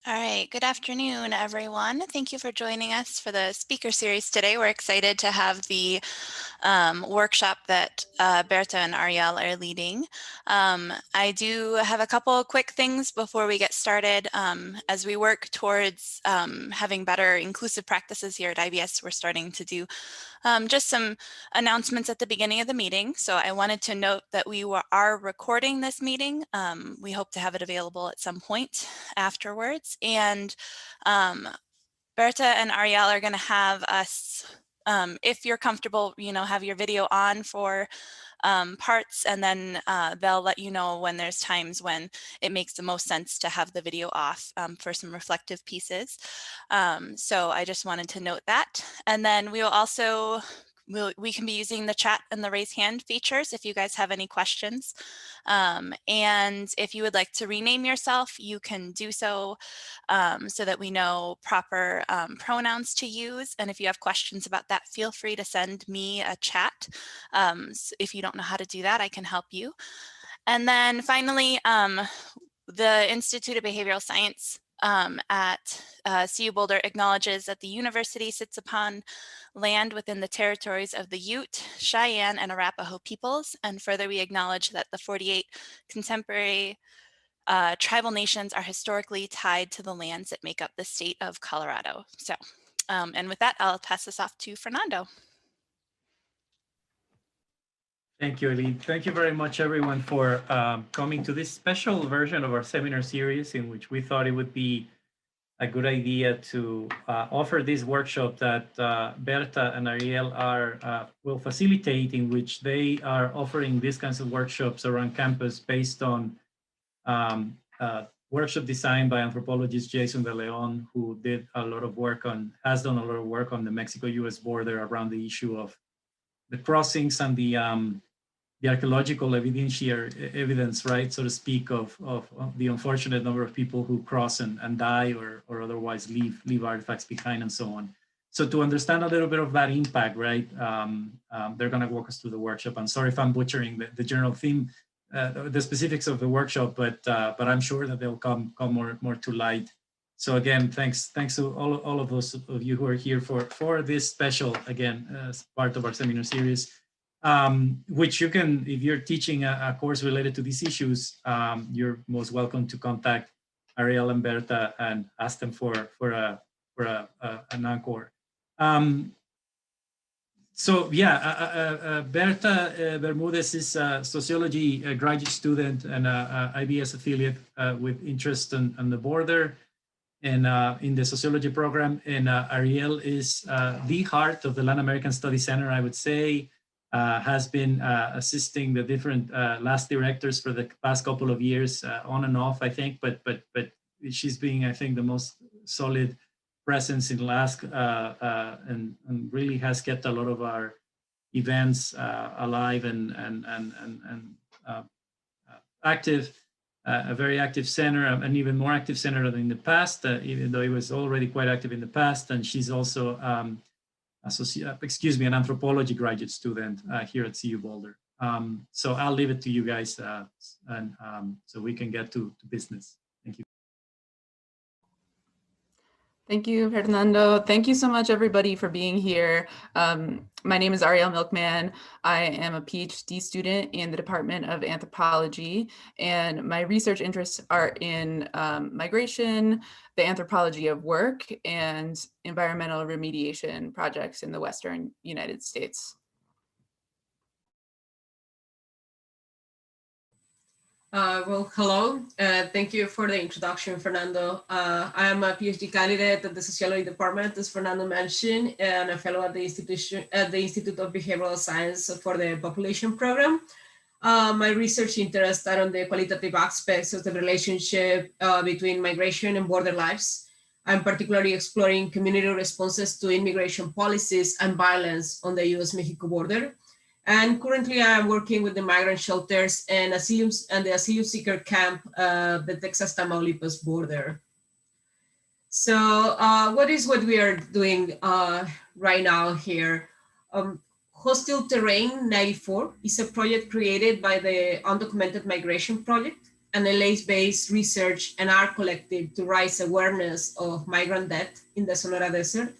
All right, good afternoon, everyone. Thank you for joining us for the speaker series today. We're excited to have the workshop that Bertha and Arielle are leading. I do have a couple quick things before we get started. As we work towards having better inclusive practices here at IBS, we're starting to do just some announcements at the beginning of the meeting. So I wanted to note that we are recording this meeting. We hope to have it available at some point afterwards. And Bertha and Arielle are going to have us, if you're comfortable, have your video on for parts, and then they'll let you know when there's times when it makes the most sense to have the video off for some reflective pieces. So I just wanted to note that. And then we will also we can be using the chat and the raise hand features if you guys have any questions. And if you would like to rename yourself, you can do so so that we know proper pronouns to use. And if you have questions about that, feel free to send me a chat. So if you don't know how to do that, I can help you. And then finally, the Institute of Behavioral Science at CU Boulder acknowledges that the university sits upon land within the territories of the Ute, Cheyenne, and Arapaho peoples. And further, we acknowledge that the 48 contemporary tribal nations are historically tied to the lands that make up the state of Colorado. So, and with that, I'll pass this off to Fernando. Thank you, Eileen. Thank you very much, everyone, for coming to this special version of our seminar series in which we thought it would be a good idea to offer this workshop that Bertha and Arielle will facilitate, in which they are offering these kinds of workshops around campus based on workshop designed by anthropologist Jason De Leon, who has done a lot of work on the Mexico-US border around the issue of the crossings and the archaeological evidence, right, so to speak, of the unfortunate number of people who cross and die or otherwise leave artifacts behind and so on. So to understand a little bit of that impact, right, they're going to walk us through the workshop. I'm sorry if I'm butchering the general theme, the specifics of the workshop, but I'm sure that they'll come more to light. So again, thanks to all of those of you who are here for this special, again, as part of our seminar series. Which you can, if you're teaching a course related to these issues, you're most welcome to contact Arielle and Bertha and ask them for an encore. So yeah, Bertha Bermudez is a sociology graduate student and a IBS affiliate with interest on the border and in the sociology program. And Arielle is the heart of the Latin American Studies Center, I would say. Has been assisting the different LAS directors for the past couple of years, on and off, I think, but she's being, I think, the most solid presence in LAS and really has kept a lot of our events alive and active, a very active center, an even more active center than in the past, even though it was already quite active in the past. And she's also an anthropology graduate student here at CU Boulder. So I'll leave it to you guys, and so we can get to business. Thank you. Thank you, Fernando. Thank you so much, everybody, for being here. My name is Arielle Milkman. I am a PhD student in the Department of Anthropology, and my research interests are in migration, the anthropology of work, and environmental remediation projects in the Western United States. Well, hello. Thank you for the introduction, Fernando. I am a PhD candidate at the Sociology Department, as Fernando mentioned, and a fellow at the Institute of Behavioral Science for the Population Program. My research interests are on the qualitative aspects of the relationship between migration and border lives. I'm particularly exploring community responses to immigration policies and violence on the US-Mexico border. And currently I'm working with the migrant shelters and the asylum seeker camp, the Texas-Tamaulipas border. So what we are doing right now here? Hostile Terrain 94 is a project created by the Undocumented Migration Project. an LA-based research and art collective to raise awareness of migrant death in the Sonora Desert.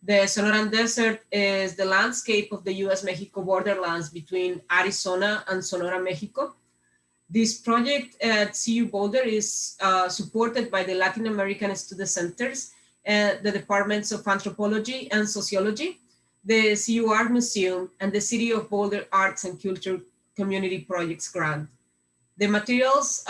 The Sonoran Desert is the landscape of the US-Mexico borderlands between Arizona and Sonora, Mexico. This project at CU Boulder is supported by the Latin American Student Centers, the Departments of Anthropology and Sociology, the CU Art Museum, and the City of Boulder Arts and Culture Community Projects Grant. The materials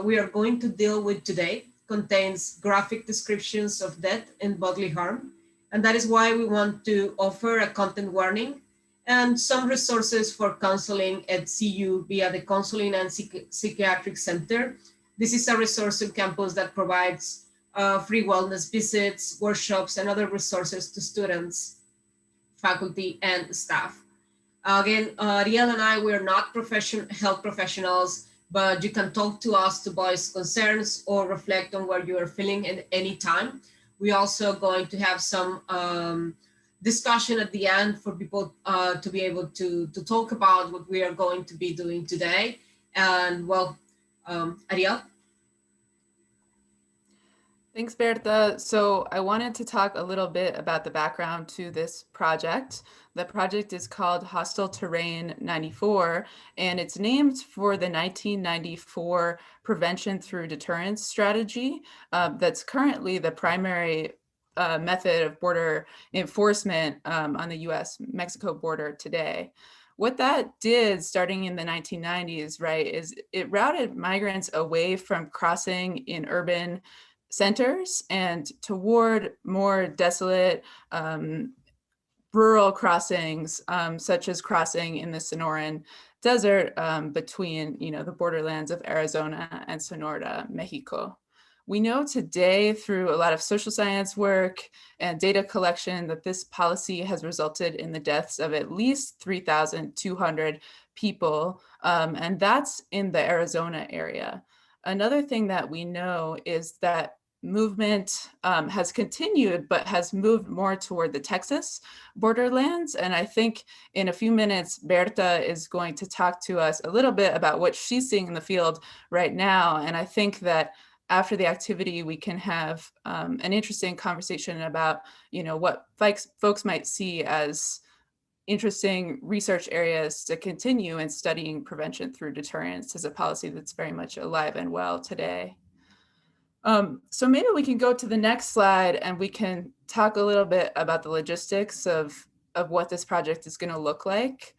we are going to deal with today contains graphic descriptions of death and bodily harm, and that is why we want to offer a content warning and some resources for counseling at CU via the Counseling and Psychiatric Center. This is a resource on campus that provides free wellness visits, workshops, and other resources to students, faculty, and staff. Again, Arielle and I, we're not health professionals, but you can talk to us to voice concerns or reflect on what you are feeling at any time. We're also going to have some discussion at the end for people to be able to talk about what we are going to be doing today. And well, Arielle? Thanks, Bertha. So I wanted to talk a little bit about the background to this project. The project is called Hostile Terrain 94, and it's named for the 1994 Prevention Through Deterrence strategy that's currently the primary method of border enforcement on the US-Mexico border today. What that did starting in the 1990s, right, is it routed migrants away from crossing in urban centers and toward more desolate rural crossings, such as crossing in the Sonoran Desert between, the borderlands of Arizona and Sonora, Mexico. We know today through a lot of social science work and data collection that this policy has resulted in the deaths of at least 3,200 people, and that's in the Arizona area. Another thing that we know is that movement has continued, but has moved more toward the Texas borderlands. And I think in a few minutes, Bertha is going to talk to us a little bit about what she's seeing in the field right now. And I think that after the activity, we can have an interesting conversation about, what folks might see as interesting research areas to continue in studying prevention through deterrence as a policy that's very much alive and well today. So maybe we can go to the next slide and we can talk a little bit about the logistics of what this project is going to look like.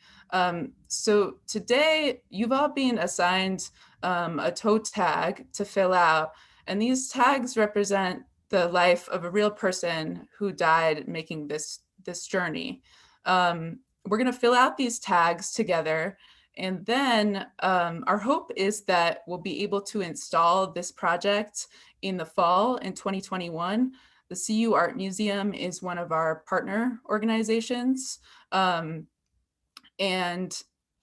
So today you've all been assigned a toe tag to fill out, and these tags represent the life of a real person who died making this journey. We're going to fill out these tags together. And then our hope is that we'll be able to install this project in the fall in 2021. The CU Art Museum is one of our partner organizations. And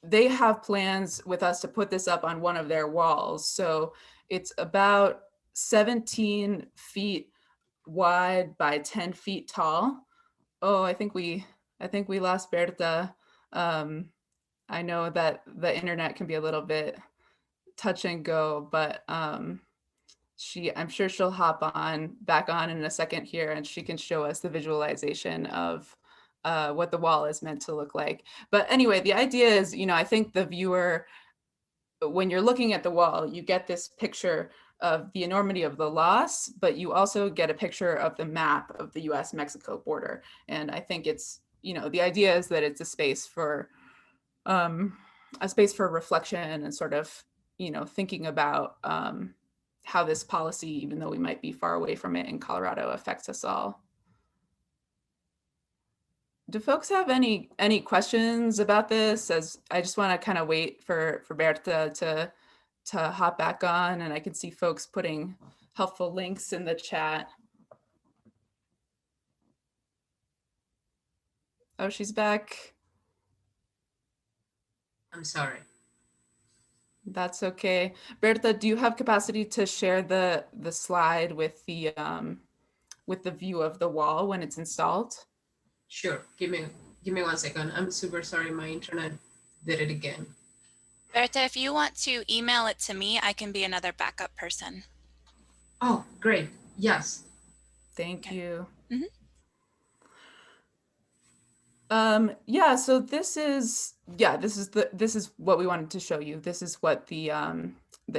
they have plans with us to put this up on one of their walls. So it's about 17 feet wide by 10 feet tall. Oh, I think we lost Bertha. I know that the internet can be a little bit touch and go, but I'm sure she'll hop back on in a second here, and she can show us the visualization of what the wall is meant to look like. But anyway, the idea is, I think the viewer, when you're looking at the wall, you get this picture of the enormity of the loss, but you also get a picture of the map of the US-Mexico border. And I think it's, the idea is that it's a space for reflection and sort of, thinking about how this policy, even though we might be far away from it in Colorado, affects us all. Do folks have any questions about this? As I just want to kind of wait for Bertha to hop back on, and I can see folks putting helpful links in the chat. Oh, she's back. I'm sorry. That's okay. Bertha, do you have capacity to share the slide with the view of the wall when it's installed? Sure. Give me 1 second. I'm super sorry. My internet did it again. Bertha, if you want to email it to me, I can be another backup person. Oh, great. Yes. Thank you. Mhm. Yeah, so this is what we wanted to show you. This is what the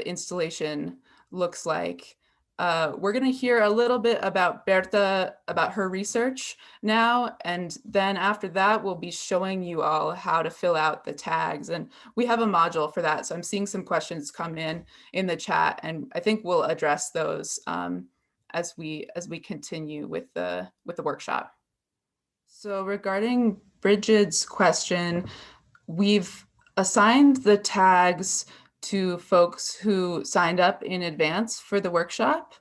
installation looks like. We're gonna hear a little bit about Bertha, about her research now, and then after that, we'll be showing you all how to fill out the tags. And we have a module for that. So I'm seeing some questions come in the chat, and I think we'll address those as we continue with the workshop. So regarding Bridget's question, we've assigned the tags to folks who signed up in advance for the workshop.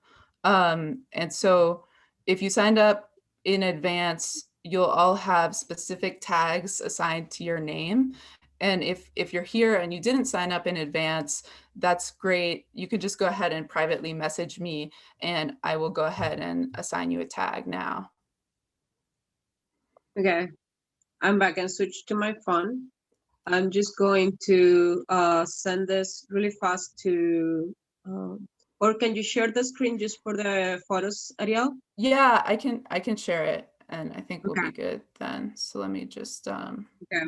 And so if you signed up in advance, you'll all have specific tags assigned to your name. And if you're here and you didn't sign up in advance, that's great. You could just go ahead and privately message me, and I will go ahead and assign you a tag now. Okay, I'm back and switch to my phone. I'm just going to send this really fast to, or can you share the screen just for the photos, Arielle? Yeah, I can share it, and I think we'll Okay. be good then. So let me just Okay,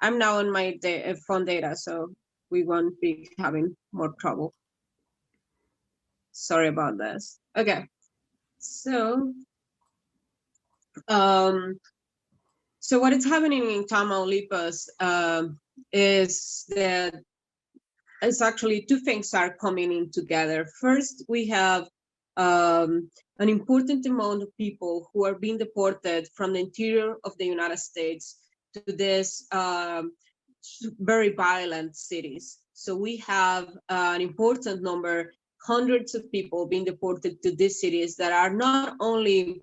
I'm now on my phone data, so we won't be having more trouble. Sorry about this. Okay, so so what is happening in Tamaulipas is that it's actually two things are coming in together. First, we have an important amount of people who are being deported from the interior of the United States to this very violent cities. So we have an important number, hundreds of people being deported to these cities that are not only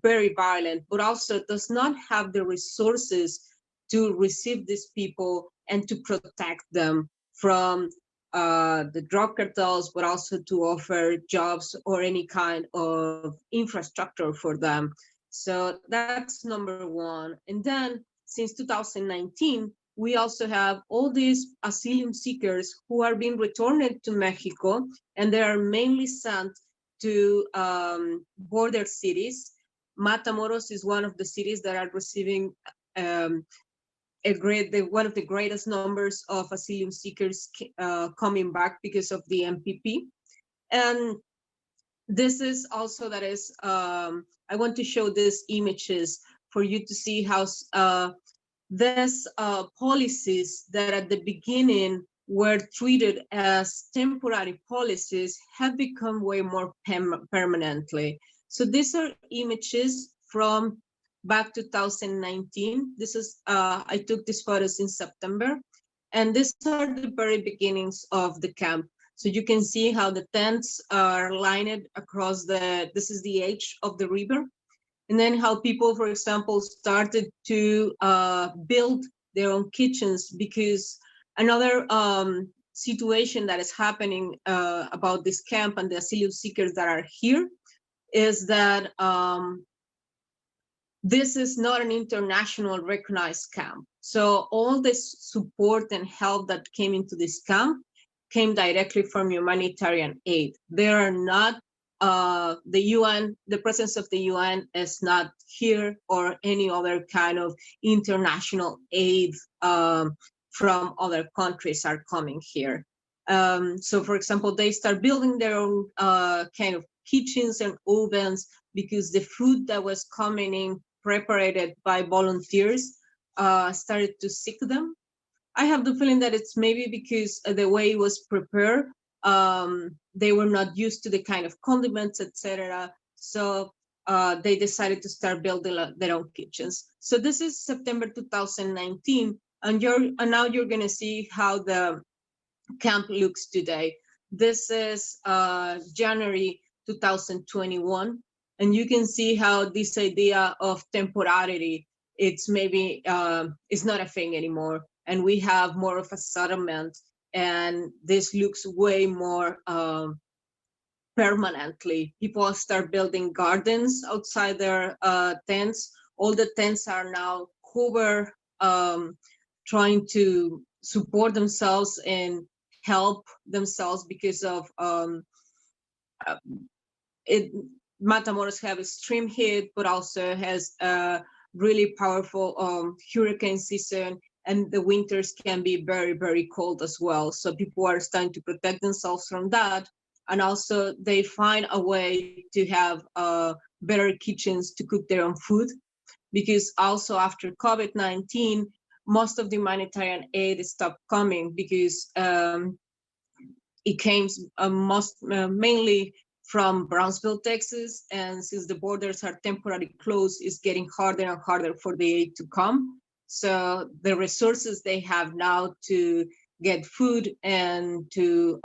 very violent, but also does not have the resources to receive these people and to protect them from the drug cartels, but also to offer jobs or any kind of infrastructure for them. So that's number one. And then since 2019, we also have all these asylum seekers who are being returned to Mexico, and they are mainly sent to border cities. Matamoros is one of the cities that are receiving one of the greatest numbers of asylum seekers coming back because of the MPP. And this is also I want to show these images for you to see how these policies that at the beginning were treated as temporary policies have become way more permanently. So these are images from back 2019. This is I took these photos in September, and these are the very beginnings of the camp. So you can see how the tents are lined across this is the edge of the river. And then how people, for example, started to build their own kitchens, because another situation that is happening about this camp and the asylum seekers that are here is that this is not an international recognized camp. So all this support and help that came into this camp came directly from humanitarian aid. There are not the UN, the presence of the UN is not here, or any other kind of international aid from other countries are coming here. So for example, they start building their own kind of kitchens and ovens, because the food that was coming in prepared by volunteers started to sick them. I have the feeling that it's maybe because the way it was prepared, they were not used to the kind of condiments, etc. So they decided to start building their own kitchens. So this is September 2019, and now you're going to see how the camp looks today. This is January 2021, and you can see how this idea of temporality, it's maybe it's not a thing anymore, and we have more of a settlement, and this looks way more permanently. People start building gardens outside their tents. All the tents are now covered, trying to support themselves and help themselves because of Matamoros have extreme heat, but also has a really powerful hurricane season, and the winters can be very, very cold as well. So people are starting to protect themselves from that. And also they find a way to have better kitchens to cook their own food, because also after COVID-19, most of the humanitarian aid stopped coming because it came mainly from Brownsville, Texas, and since the borders are temporarily closed, it's getting harder and harder for the aid to come. So the resources they have now to get food and to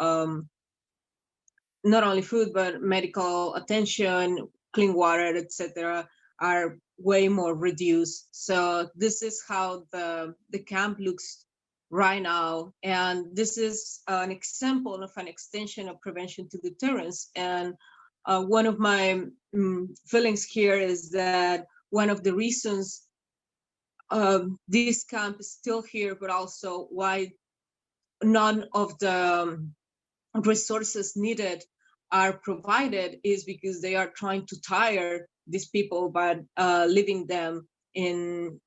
not only food, but medical attention, clean water, etc., are way more reduced. So this is how the camp looks right now. And this is an example of an extension of prevention to deterrence. And one of my feelings here is that one of the reasons this camp is still here, but also why none of the resources needed are provided, is because they are trying to tire these people by leaving them in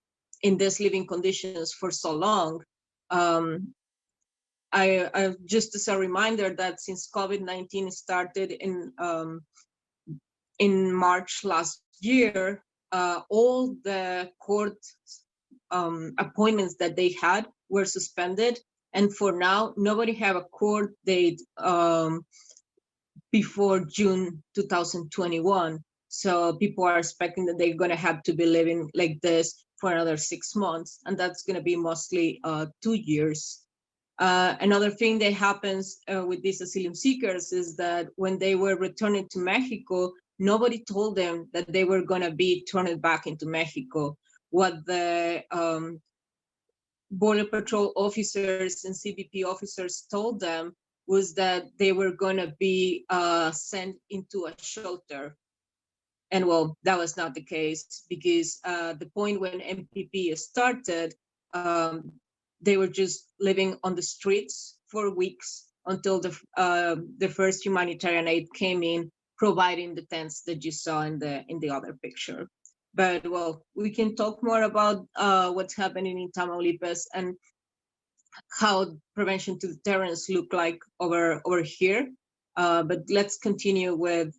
these living conditions for so long. I just as a reminder that since COVID-19 started in March last year, all the court appointments that they had were suspended, and for now nobody have a court date before June 2021. So people are expecting that they're going to have to be living like this for another 6 months, and that's going to be mostly 2 years. Another thing that happens with these asylum seekers is that when they were returning to Mexico, nobody told them that they were going to be turned back into Mexico. What the Border Patrol officers and CBP officers told them was that they were going to be sent into a shelter. And well, that was not the case, because the point when MPP started, they were just living on the streets for weeks until the first humanitarian aid came in, providing the tents that you saw in the other picture. But well, we can talk more about what's happening in Tamaulipas and how prevention to deterrence look like over here. But let's continue with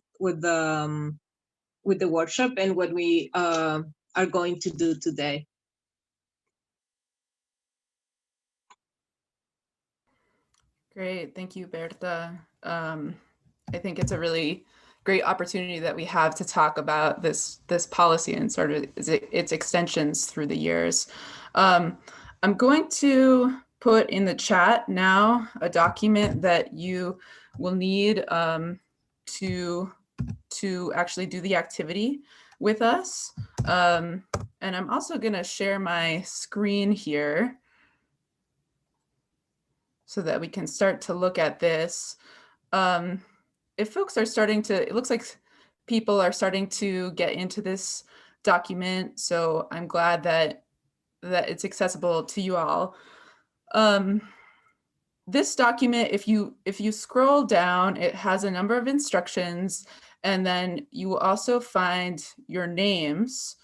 the workshop and what we are going to do today. Great, thank you, Bertha. I think it's a really great opportunity that we have to talk about this policy and sort of its extensions through the years. I'm going to put in the chat now a document that you will need to actually do the activity with us. And I'm also going to share my screen here so that we can start to look at this. If folks are starting to, it looks like people are starting to get into this document, so I'm glad that it's accessible to you all. This document, if you scroll down, it has a number of instructions, and then you will also find your names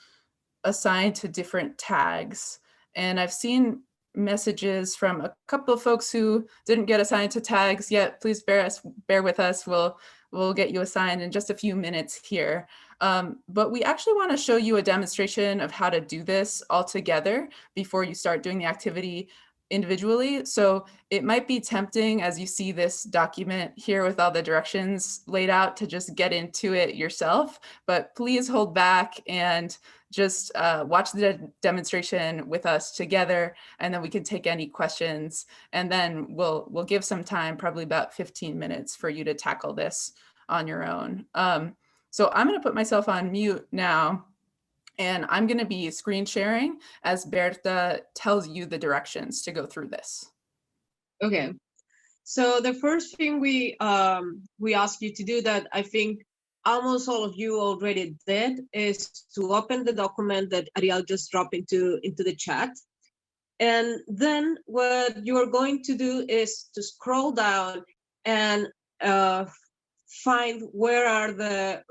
assigned to different tags. And I've seen messages from a couple of folks who didn't get assigned to tags yet. Please bear with us. We'll get you assigned in just a few minutes here. But we actually want to show you a demonstration of how to do this all together before you start doing the activity individually. So it might be tempting, as you see this document here with all the directions laid out, to just get into it yourself, but please hold back and just watch the demonstration with us together, and then we can take any questions, and then we'll give some time, probably about 15 minutes, for you to tackle this on your own. So I'm going to put myself on mute now, and I'm going to be screen sharing as Bertha tells you the directions to go through this. Okay, so the first thing we ask you to do, that I think almost all of you already did, is to open the document that Arielle just dropped into the chat. And then what you're going to do is to scroll down and find where are the,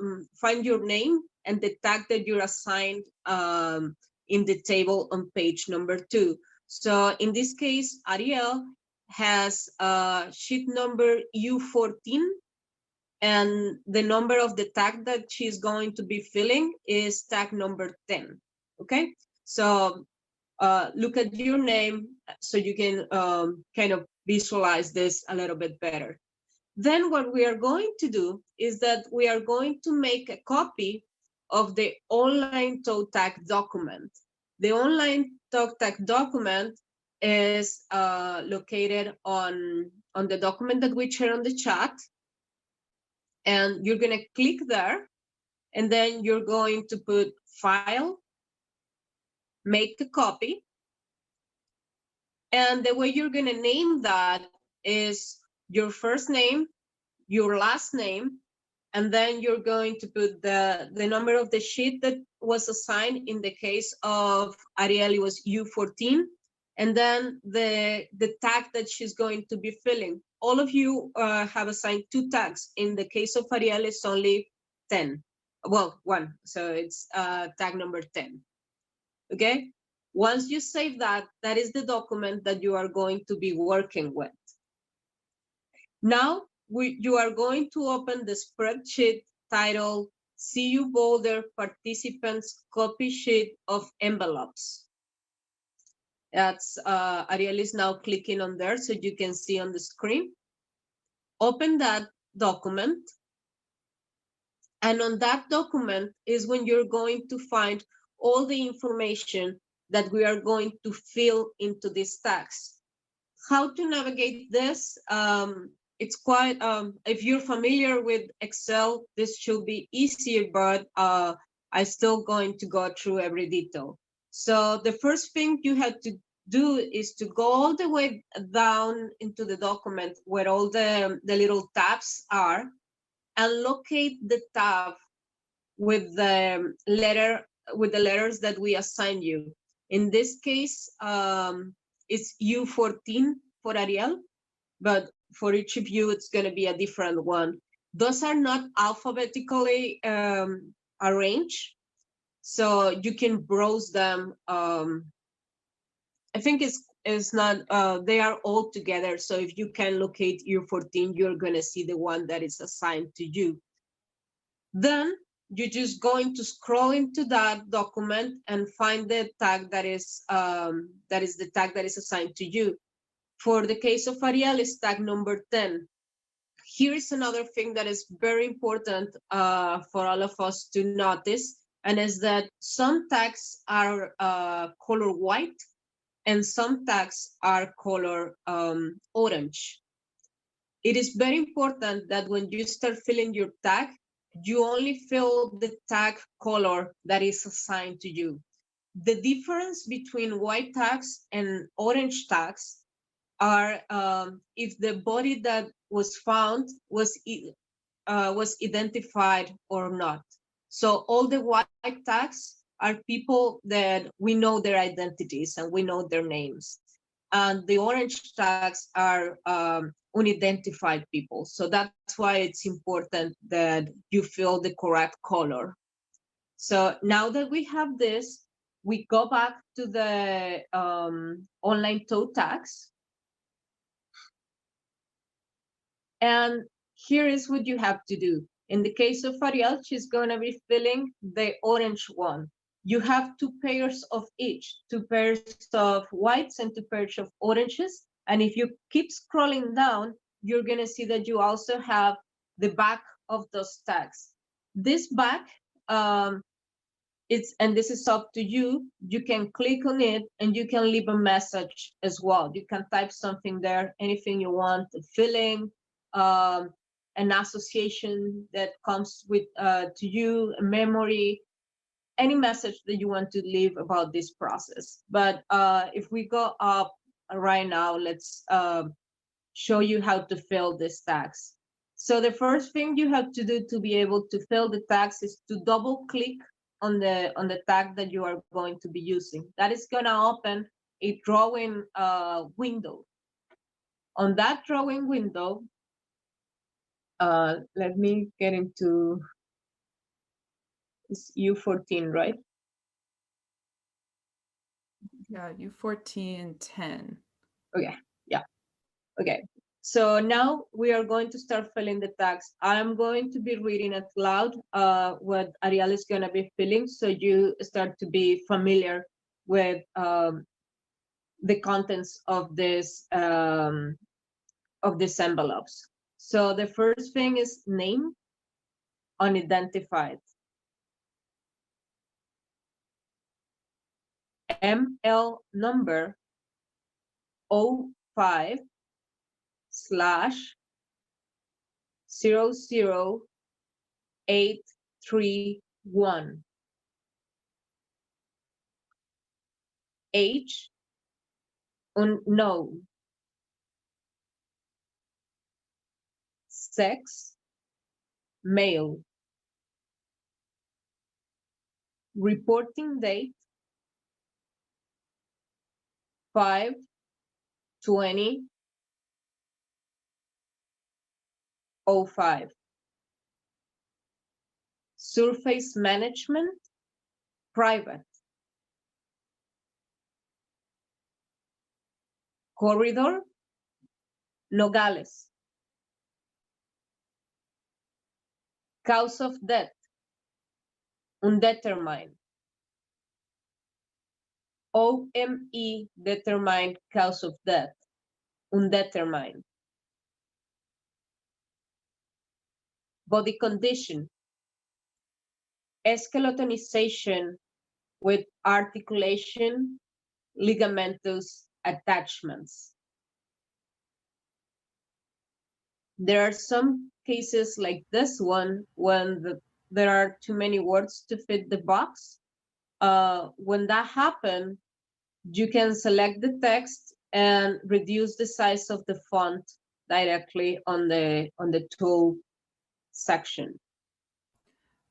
find your name and the tag that you're assigned in the table on page number 2. So in this case, Arielle has sheet number U14, and the number of the tag that she's going to be filling is tag number 10. Okay, so look at your name so you can kind of visualize this a little bit better. Then what we are going to do is that we are going to make a copy of the online toe tag document. The online toe tag document is located on the document that we share on the chat. And you're going to click there, and then you're going to put File, Make a Copy. And the way you're going to name that is your first name, your last name, and then you're going to put the number of the sheet that was assigned. In the case of Arielle, it was U14, and then the tag that she's going to be filling. All of you have assigned 2 tags. In the case of Arielle, it's only 10. Well, 1, so it's tag number 10. Okay, once you save that, that is the document that you are going to be working with. Now, you are going to open the spreadsheet titled CU Boulder Participants Copy Sheet of Envelopes. That's Arielle is now clicking on there so you can see on the screen. Open that document. And on that document is when you're going to find all the information that we are going to fill into these tags. How to navigate this? It's quite, if you're familiar with Excel, this should be easier, but I'm still going to go through every detail. So the first thing you have to do is to go all the way down into the document where all the little tabs are, and locate the tab with the letters that we assign you. In this case, it's U14 for Arielle, but for each of you, it's going to be a different one. Those are not alphabetically arranged, so you can browse them. I think it's not, they are all together. So if you can locate U14, you're going to see the one that is assigned to you. Then you're just going to scroll into that document and find the tag that is the tag that is assigned to you. For the case of Arielle, it's tag number 10. Here is another thing that is very important for all of us to notice, and is that some tags are color white and some tags are color orange. It is very important that when you start filling your tag, you only fill the tag color that is assigned to you. The difference between white tags and orange tags are if the body that was found was identified or not. So all the white tags are people that we know their identities and we know their names. And the orange tags are unidentified people. So that's why it's important that you fill the correct color. So now that we have this, we go back to the online toe tags. And here is what you have to do. In the case of Arielle, she's going to be filling the orange one. You have 2 pairs of each, 2 pairs of whites and 2 pairs of oranges. And if you keep scrolling down, you're going to see that you also have the back of those tags. This back, and this is up to you. You can click on it and you can leave a message as well. You can type something there, anything you want, a filling, an association that comes with to you, a memory, any message that you want to leave about this process. But if we go up right now, let's show you how to fill these tags. So the first thing you have to do to be able to fill the tags is to double click on the tag that you are going to be using. That is going to open a drawing window. On that drawing window, let me get into, it's U14, right? Yeah, U1410. Okay, yeah, okay. So now we are going to start filling the text. I'm going to be reading out loud what Arielle is going to be filling, so you start to be familiar with the contents of this envelopes. So the first thing is name, unidentified. ML number 05/00831. Age unknown. Sex male. Reporting date 5/20/05. Surface management private. Corridor Nogales. Cause of death undetermined. OME determined cause of death undetermined. Body condition skeletonization with articulation ligamentous attachments. There are some cases like this one when there are too many words to fit the box. When that happens, you can select the text and reduce the size of the font directly on the tool section.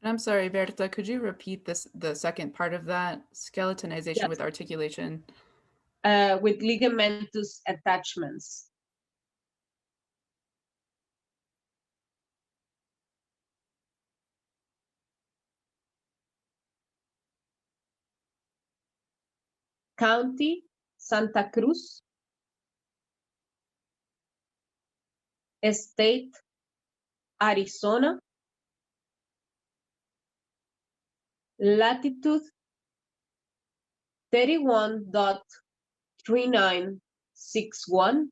I'm sorry, Bertha, could you repeat the second part of that? Skeletonization Yes. with articulation. With ligamentous attachments. County, Santa Cruz. State, Arizona. Latitude, 31.3961.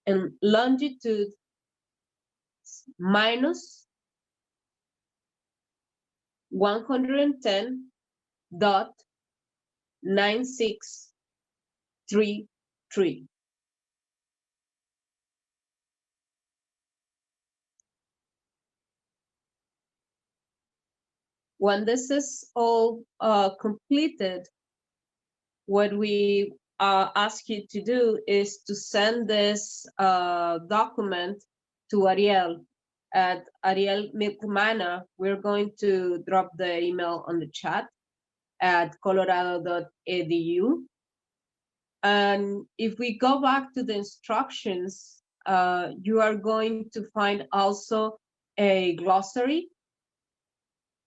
And longitude, minus 110.9633. When this is all completed, what we ask you to do is to send this document to Arielle at Arielle Milkman. We're going to drop the email on the chat at colorado.edu. And if we go back to the instructions, you are going to find also a glossary.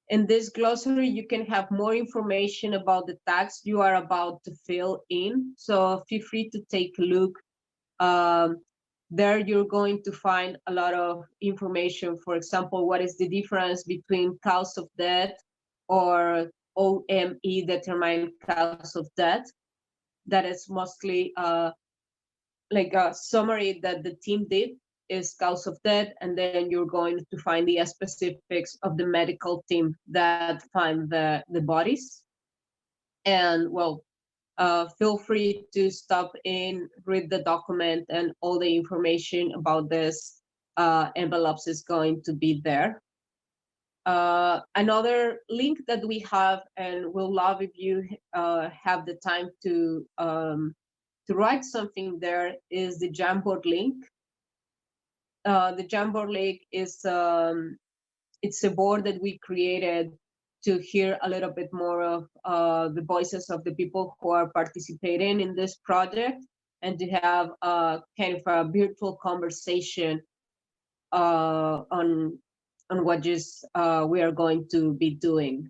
In this glossary, you can have more information about the tags you are about to fill in. So feel free to take a look. There you're going to find a lot of information. For example, what is the difference between cause of death or OME determined cause of death? That is mostly like a summary that the team did is cause of death, and then you're going to find the specifics of the medical team that find the bodies. And well, feel free to stop in, read the document, and all the information about this envelopes is going to be there. Another link that we have, and we'll love if you have the time to write something there, is the Jamboard link. The Jamboard link is it's a board that we created to hear a little bit more of the voices of the people who are participating in this project, and to have a kind of a virtual conversation on what we are going to be doing.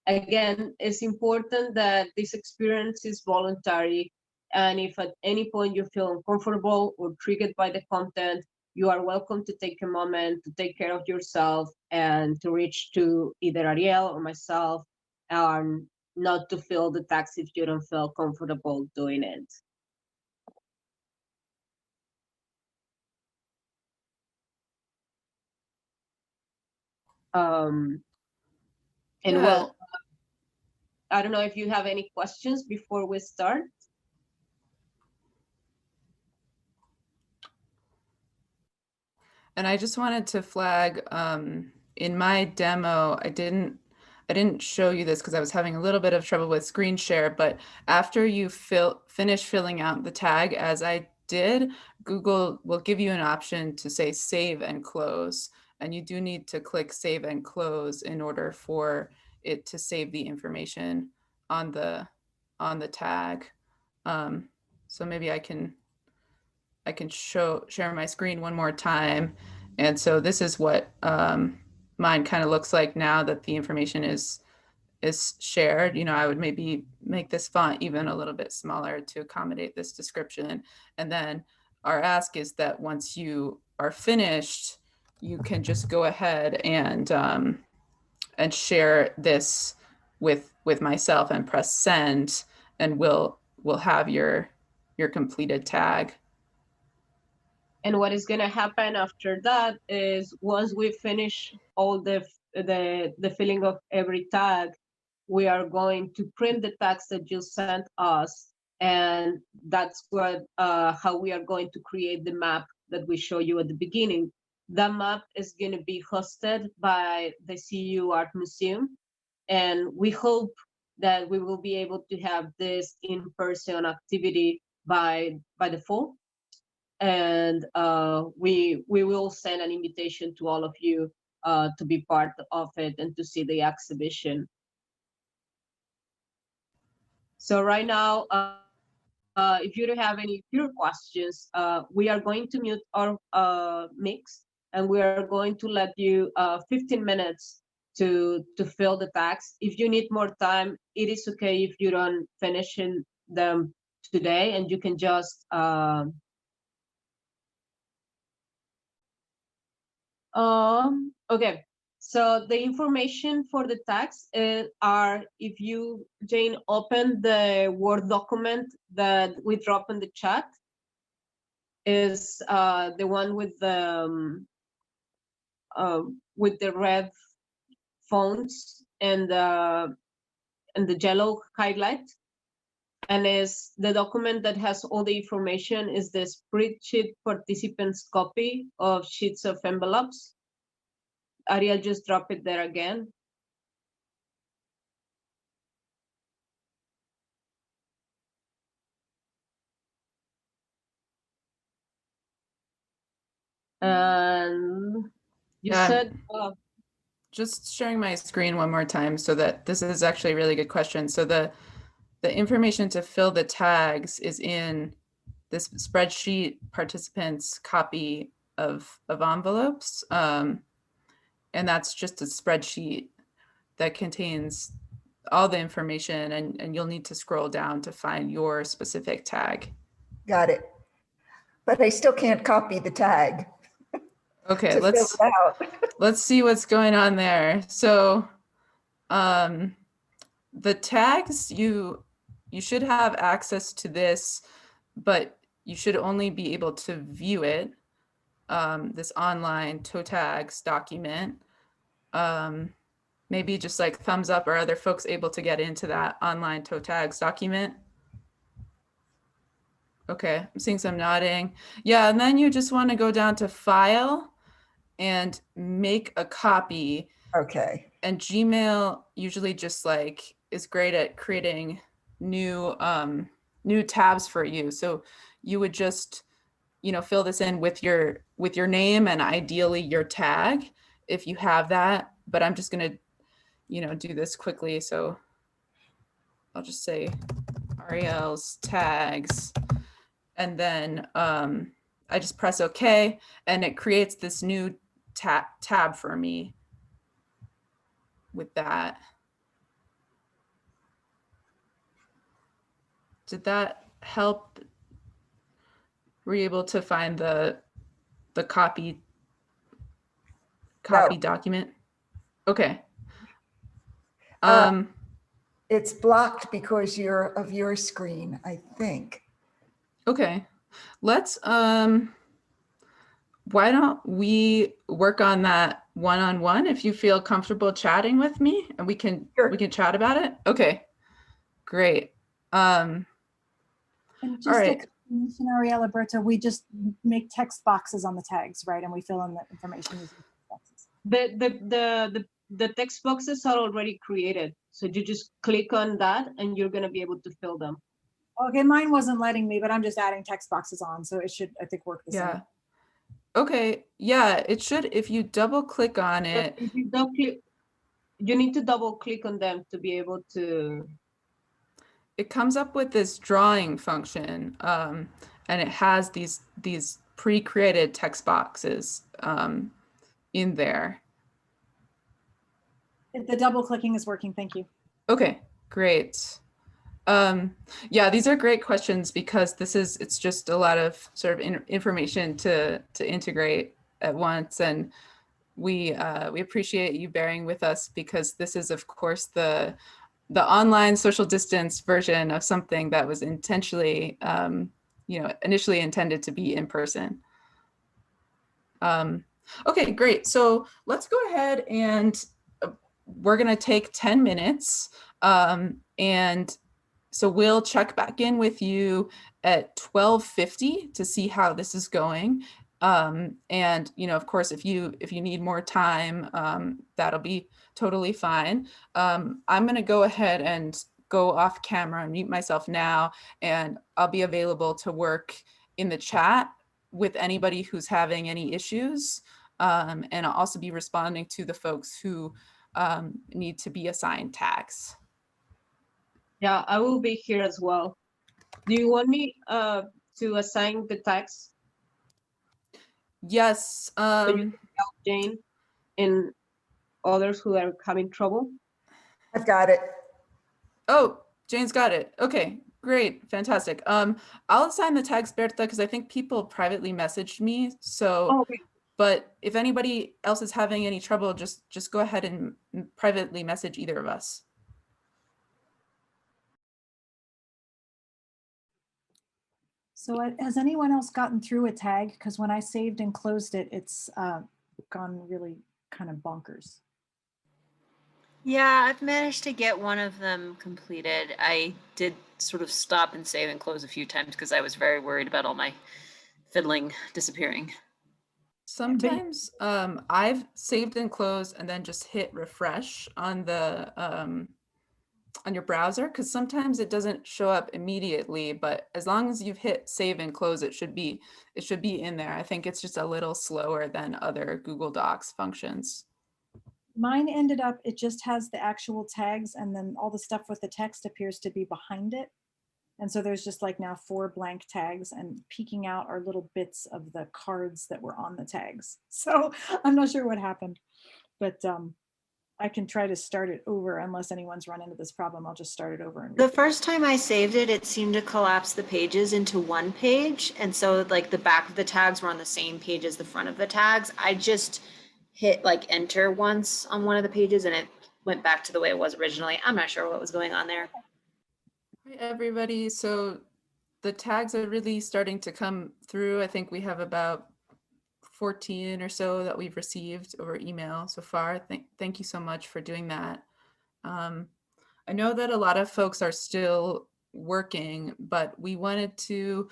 Again, it's important that this experience is voluntary, and if at any point you feel uncomfortable or triggered by the content, you are welcome to take a moment to take care of yourself and to reach to either Arielle or myself, and not to fill the text if you don't feel comfortable doing it. And Yeah. well, I don't know if you have any questions before we start. And I just wanted to flag, in my demo, I didn't show you this because I was having a little bit of trouble with screen share, but after you finish filling out the tag, as I did, Google will give you an option to say save and close. And you do need to click save and close in order for it to save the information on the tag. So maybe I can share my screen one more time. And so this is what mine kind of looks like now that the information is shared. You know, I would maybe make this font even a little bit smaller to accommodate this description. And then our ask is that once you are finished, you can just go ahead and share this with myself and press send, and we'll have your completed tag. And what is going to happen after that is once we finish all the filling of every tag, we are going to print the tags that you sent us, and that's what how we are going to create the map that we show you at the beginning. That map is going to be hosted by the CU Art Museum, and we hope that we will be able to have this in-person activity by the fall. And we will send an invitation to all of you to be part of it and to see the exhibition. So right now, if you don't have any further questions, we are going to mute our mix, and we are going to let you 15 minutes to fill the tags. If you need more time, it is okay if you don't finish them today, and you can just okay, so the information for the tags are, if you, Jane, open the Word document that we drop in the chat, is the one with the red fonts and the yellow highlight. And is the document that has all the information is the spreadsheet participants copy of sheets of envelopes. Arielle just drop it there again. And you said just sharing my screen one more time so that this is actually a really good question. So the information to fill the tags is in this spreadsheet participants copy of envelopes. And that's just a spreadsheet that contains all the information, and you'll need to scroll down to find your specific tag. Got it. But I still can't copy the tag. Okay, let's see what's going on there. So the tags, you should have access to this, but you should only be able to view it, this online toe tags document. Maybe just like thumbs up, or other folks able to get into that online toe tags document? Okay, I'm seeing some nodding. Yeah, and then you just want to go down to File and make a copy. Okay. And Gmail usually just like is great at creating new tabs for you. So you would just, fill this in with your name and ideally your tag if you have that. But I'm just going to do this quickly. So I'll just say Arielle's tags, and then I just press OK, and it creates this new tab for me with that. Did that help? Were you able to find the copy No. document? Okay. It's blocked because of your screen, I think. Okay. Let's why don't we work on that one-on-one if you feel comfortable chatting with me, and we can chat about it. Okay. Great. And just all a right. confirmation, Arielle, Bertha, we just make text boxes on the tags, right? And we fill in the information using text boxes. The text boxes are already created. So you just click on that and you're going to be able to fill them. Okay, mine wasn't letting me, but I'm just adding text boxes on. So it should, I think, work the Yeah. same. Okay. Yeah, it should. If you double click on it. If you don't click, you need to double click on them to be able to. It comes up with this drawing function, and it has these pre-created text boxes in there. The double clicking is working. Thank you. Okay, great. Yeah, these are great questions because it's just a lot of sort of information to integrate at once, and we appreciate you bearing with us because this is, of course, the online social distance version of something that was intentionally, initially intended to be in person. Okay, great. So let's go ahead and we're going to take 10 minutes. And so we'll check back in with you at 12:50 to see how this is going. And, of course, if you need more time, that'll be totally fine. I'm going to go ahead and go off camera and mute myself now, and I'll be available to work in the chat with anybody who's having any issues. And I'll also be responding to the folks who need to be assigned tags. Yeah, I will be here as well. Do you want me to assign the tags? Yes. So you can help Jane and others who are having trouble? I've got it. Oh, Jane's got it. Okay, great, fantastic. I'll assign the tags, Bertha, because I think people privately messaged me. So, okay. But if anybody else is having any trouble, just go ahead and privately message either of us. So has anyone else gotten through a tag? Because when I saved and closed it, it's gone really kind of bonkers. Yeah, I've managed to get one of them completed. I did sort of stop and save and close a few times because I was very worried about all my fiddling disappearing. Sometimes I've saved and closed and then just hit refresh on the on your browser, because sometimes it doesn't show up immediately, but as long as you've hit save and close, it should be in there. I think it's just a little slower than other Google Docs functions. Mine ended up, it just has the actual tags, and then all the stuff with the text appears to be behind it. And so there's just like now 4 blank tags, and peeking out are little bits of the cards that were on the tags. So I'm not sure what happened, but I can try to start it over unless anyone's run into this problem. I'll just start it over. And the first time I saved it, it seemed to collapse the pages into one page. And so like the back of the tags were on the same page as the front of the tags. I just hit like enter once on one of the pages and it went back to the way it was originally. I'm not sure what was going on there. Hi, everybody. So the tags are really starting to come through. I think we have about 14 or so that we've received over email so far. Thank you so much for doing that. I know that a lot of folks are still working, but we wanted to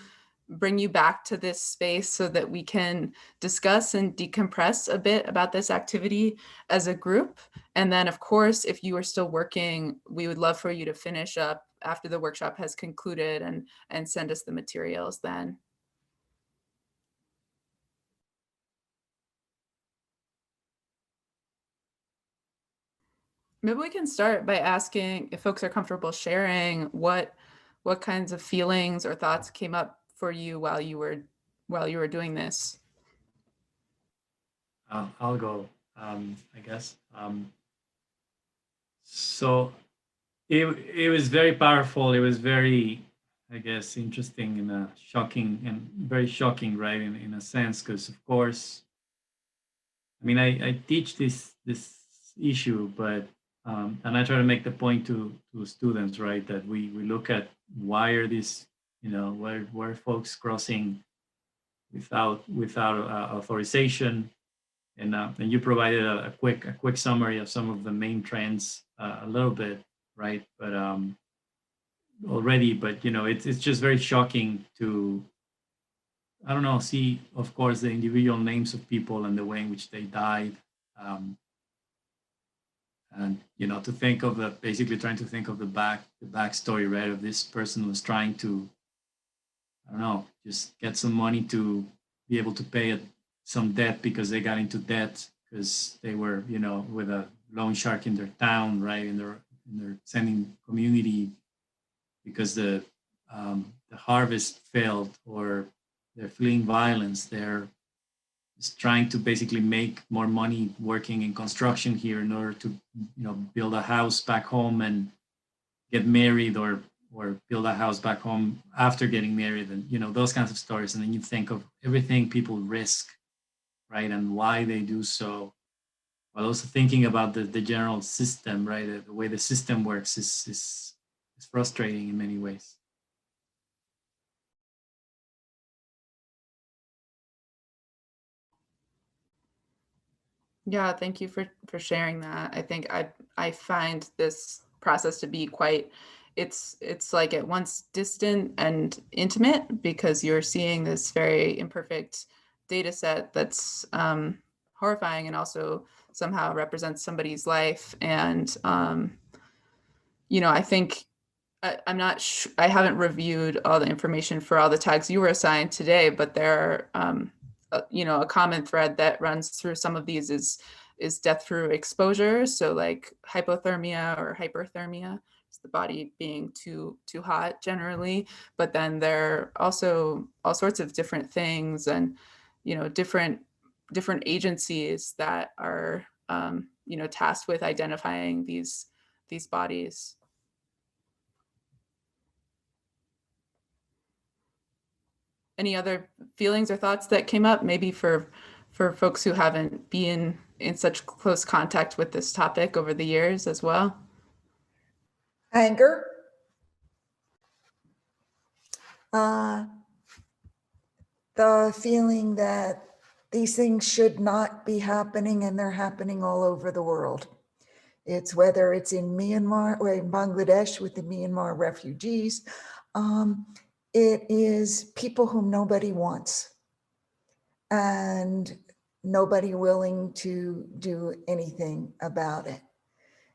bring you back to this space so that we can discuss and decompress a bit about this activity as a group. And then, of course, if you are still working, we would love for you to finish up after the workshop has concluded and send us the materials then. Maybe we can start by asking if folks are comfortable sharing what kinds of feelings or thoughts came up for you while you were doing this. I'll go, I guess. So it was very powerful. It was very, I guess, interesting and shocking, and very shocking, right? In a sense, because of course, I mean, I teach this issue, but and I try to make the point to students, right, that we look at why are these, why are folks crossing without authorization, and you provided a quick summary of some of the main trends, a little bit, right, but already, but it's just very shocking to, I don't know, see, of course, the individual names of people and the way in which they died. And to think of basically trying to think of the backstory, right, of this person was trying to, I don't know, just get some money to be able to pay some debt because they got into debt because they were, with a loan shark in their town, right, in their sending community, because the harvest failed, or they're fleeing violence. They're just trying to basically make more money working in construction here in order to, build a house back home and get married, or build a house back home after getting married, and those kinds of stories. And then you think of everything people risk, right, and why they do so, while also thinking about the general system, right, the way the system works is frustrating in many ways. Yeah, thank you for sharing that. I think I find this process to be quite, it's like at once distant and intimate, because you're seeing this very imperfect data set that's horrifying, and also somehow represents somebody's life. And I think I'm not I haven't reviewed all the information for all the tags you were assigned today, but there are a common thread that runs through some of these is death through exposure. So like hypothermia or hyperthermia, it's the body being too hot generally. But then there are also all sorts of different things, and different agencies that are tasked with identifying these bodies. Any other feelings or thoughts that came up, maybe for folks who haven't been in such close contact with this topic over the years as well? Anger. The feeling that these things should not be happening, and they're happening all over the world. It's whether it's in Myanmar or in Bangladesh with the Myanmar refugees. It is people whom nobody wants and nobody willing to do anything about it.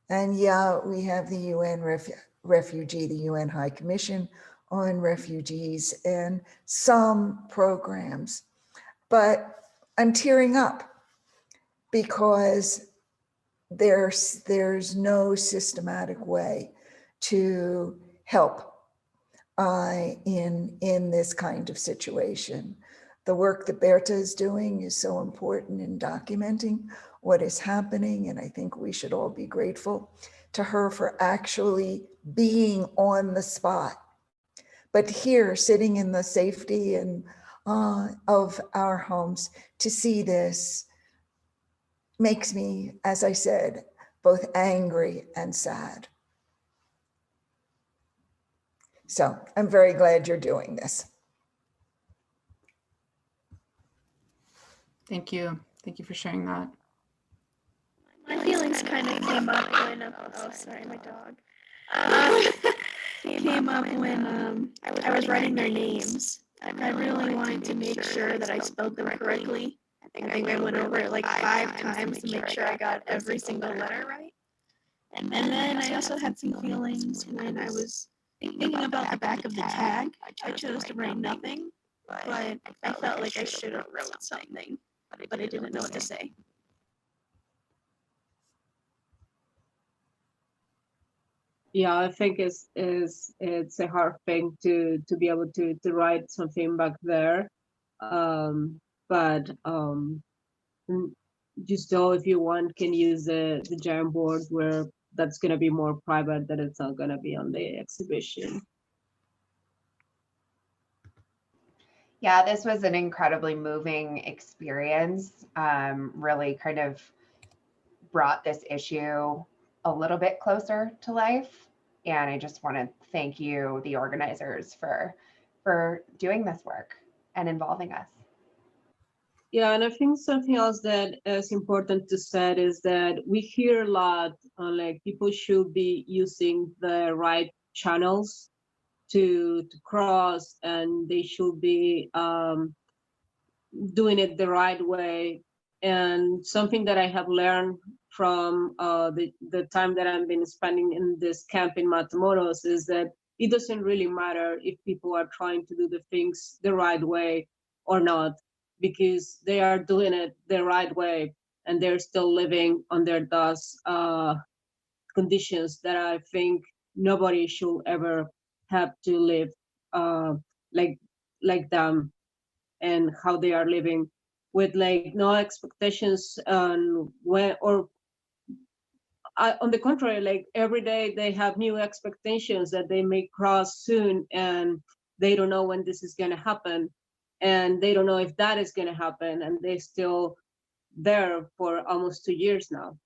And yeah, we have the UN refugee, the UN High Commission on Refugees, and some programs, but I'm tearing up because there's no systematic way to help in this kind of situation. The work that Bertha is doing is so important in documenting what is happening, and I think we should all be grateful to her for actually being on the spot. But here, sitting in the safety and of our homes, to see this makes me, as I said, both angry and sad. So I'm very glad you're doing this. Thank you. Thank you for sharing that. My feelings kind of came up when, oh, sorry, my dog. Came up when I was writing their names. I really wanted to make sure that I spelled them correctly. I think I went over it like 5 times to make sure I got every single letter right. And then I also had some feelings when I was thinking about the back of the tag. I chose to write nothing, but I felt like I should have wrote something, but I didn't know what to say. Yeah, I think it's a hard thing to be able to write something back there. But you still, if you want, can use the giant board where that's gonna be more private, that it's not gonna be on the exhibition. Yeah, this was an incredibly moving experience. Really kind of brought this issue a little bit closer to life. And I just want to thank you, the organizers, for doing this work and involving us. Yeah, and I think something else that is important to say is that we hear a lot on like people should be using the right channels to cross, and they should be doing it the right way. And something that I have learned from the time that I've been spending in this camp in Matamoros is that it doesn't really matter if people are trying to do the things the right way or not, because they are doing it the right way and they're still living under those conditions that I think nobody should ever have to live like them, and how they are living with like no expectations on when, or on the contrary, like every day they have new expectations that they may cross soon, and they don't know when this is going to happen, and they don't know if that is going to happen, and they're still there for almost 2 years now.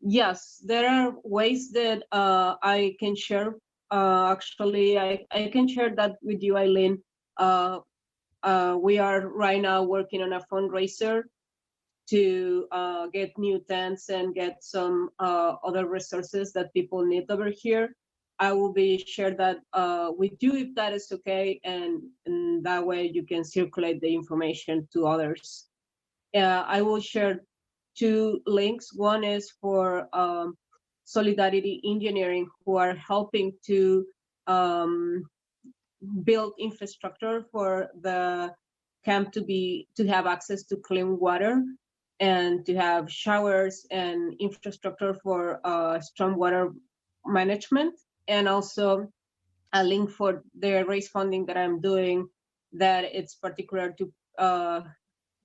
Yes, there are ways that I can share. Actually, I can share that with you, Eileen. We are right now working on a fundraiser to get new tents and get some other resources that people need over here. I will be share that with you if that is okay, and that way you can circulate the information to others. I will share 2 links. One is for Solidarity Engineering, who are helping to build infrastructure for the camp to have access to clean water and to have showers and infrastructure for stormwater management, and also a link for the raise funding that I'm doing, that it's particular to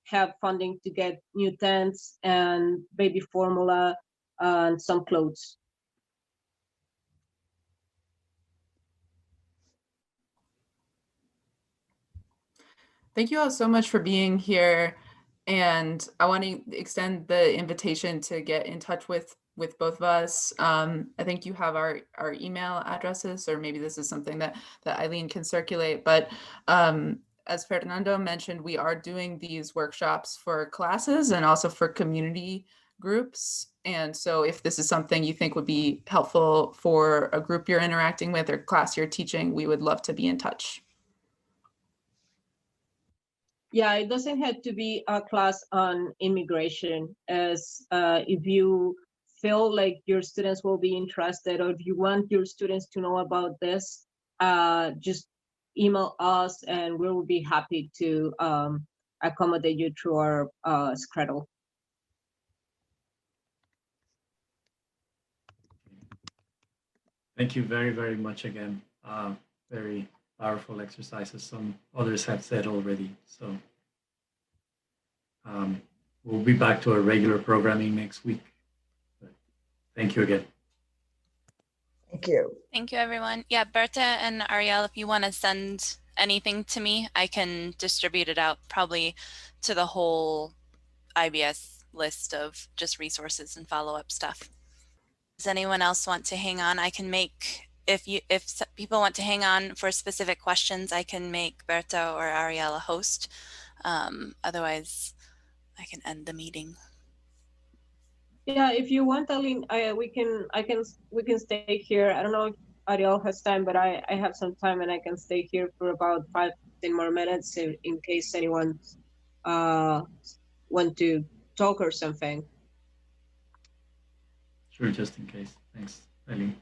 have funding to get new tents and baby formula and some clothes. Thank you all so much for being here. And I want to extend the invitation to get in touch with both of us. I think you have our email addresses, or maybe this is something that Eileen can circulate. But as Fernando mentioned, we are doing these workshops for classes and also for community groups. And so if this is something you think would be helpful for a group you're interacting with or class you're teaching, we would love to be in touch. Yeah, it doesn't have to be a class on immigration, as if you feel like your students will be interested, or if you want your students to know about this, just email us and we will be happy to accommodate you through our schedule. Thank you very, very much again. Very powerful exercises. Some others have said already. So we'll be back to our regular programming next week. But thank you again. Thank you. Thank you, everyone. Yeah, Bertha and Arielle, if you want to send anything to me, I can distribute it out probably to the whole IBS list of just resources and follow-up stuff. Does anyone else want to hang on? I can make, if people want to hang on for specific questions, I can make Bertha or Arielle a host. Otherwise, I can end the meeting. Yeah, if you want, Aline, we can stay here. I don't know if Arielle has time, but I have some time, and I can stay here for about 5-10 more minutes in case anyone want to talk or something. Sure, just in case. Thanks, Eileen.